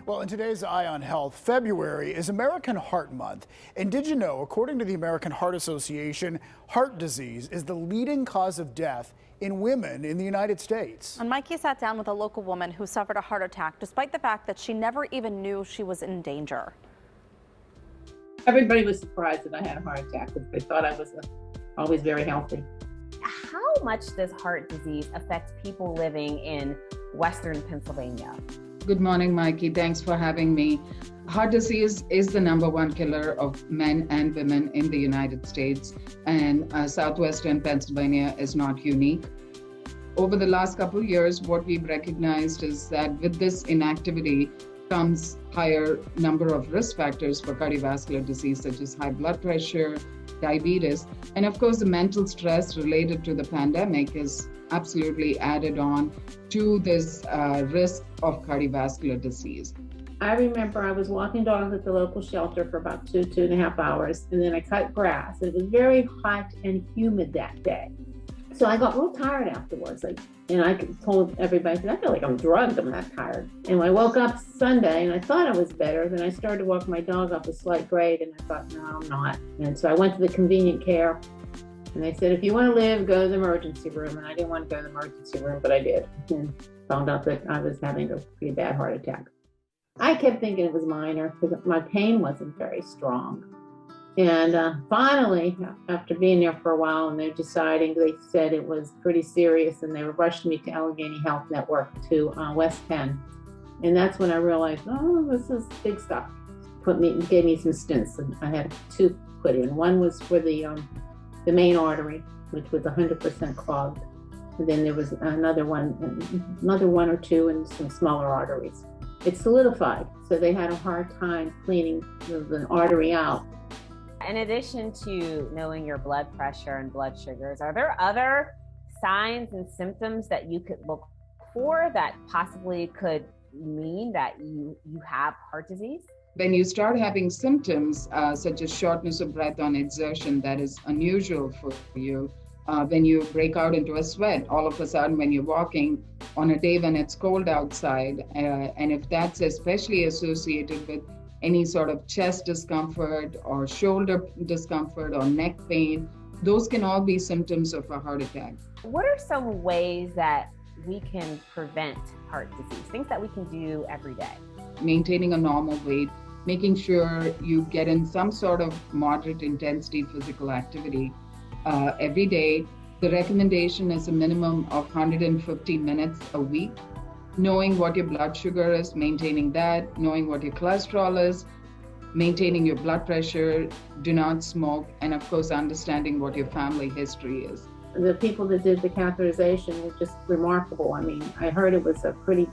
Well, in today's Eye on Health, February is American Heart Month. And did you know, according to the American Heart Association, heart disease is the leading cause of death in women in the United States. And Mikey sat down with a local woman who suffered a heart attack despite the fact that she never even knew she was in danger. Everybody was surprised that I had a heart attack because they thought I was always very healthy. How much does heart disease affect people living in Western Pennsylvania? Good morning, Mikey. Thanks for having me. Heart disease is the #1 killer of men and women in the United States, and Southwestern Pennsylvania is not unique. Over the last couple of years, what we've recognized is that with this inactivity comes higher number of risk factors for cardiovascular disease, such as high blood pressure, diabetes, and of course the mental stress related to the pandemic is absolutely added on to this risk of cardiovascular disease. I remember I was walking dogs at the local shelter for about 2.5 hours, and then I cut grass. It was very hot and humid that day. So I got real tired afterwards, and I told everybody, I feel like I'm drugged, I'm that tired. And when I woke up Sunday and I thought I was better, then I started to walk my dog up a slight grade, and I thought, no, I'm not. And so I went to the convenient care, and they said, if you want to live, go to the emergency room. And I didn't want to go to the emergency room, but I did. And found out that I was having a pretty bad heart attack. I kept thinking it was minor because my pain wasn't very strong. And finally, after being there for a while and they're deciding, they said it was pretty serious, and they rushed me to Allegheny Health Network to West Penn. And that's when I realized, oh, this is big stuff. Gave me some stents, and I had 2 put in. One was for the main artery, which was 100% clogged. And then there was another one or 2 in some smaller arteries. It solidified, so they had a hard time cleaning the artery out. In addition to knowing your blood pressure and blood sugars, are there other signs and symptoms that you could look for that possibly could mean that you have heart disease? When you start having symptoms such as shortness of breath on exertion that is unusual for you, when you break out into a sweat, all of a sudden when you're walking on a day when it's cold outside, and if that's especially associated with any sort of chest discomfort or shoulder discomfort or neck pain, those can all be symptoms of a heart attack. What are some ways that we can prevent heart disease, things that we can do every day? Maintaining a normal weight, making sure you get in some sort of moderate intensity physical activity every day. The recommendation is a minimum of 150 minutes a week. Knowing what your blood sugar is, maintaining that, knowing what your cholesterol is, maintaining your blood pressure, do not smoke, and of course understanding what your family history is. The people that did the catheterization were just remarkable. I mean, I heard it was a pretty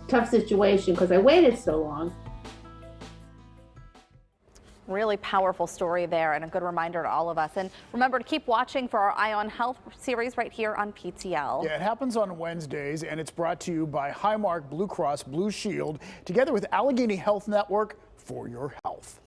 tough situation because I waited so long. Really powerful story there, and a good reminder to all of us. And remember to keep watching for our Eye on Health series right here on PTL. Yeah, it happens on Wednesdays, and it's brought to you by Highmark Blue Cross Blue Shield, together with Allegheny Health Network for your health.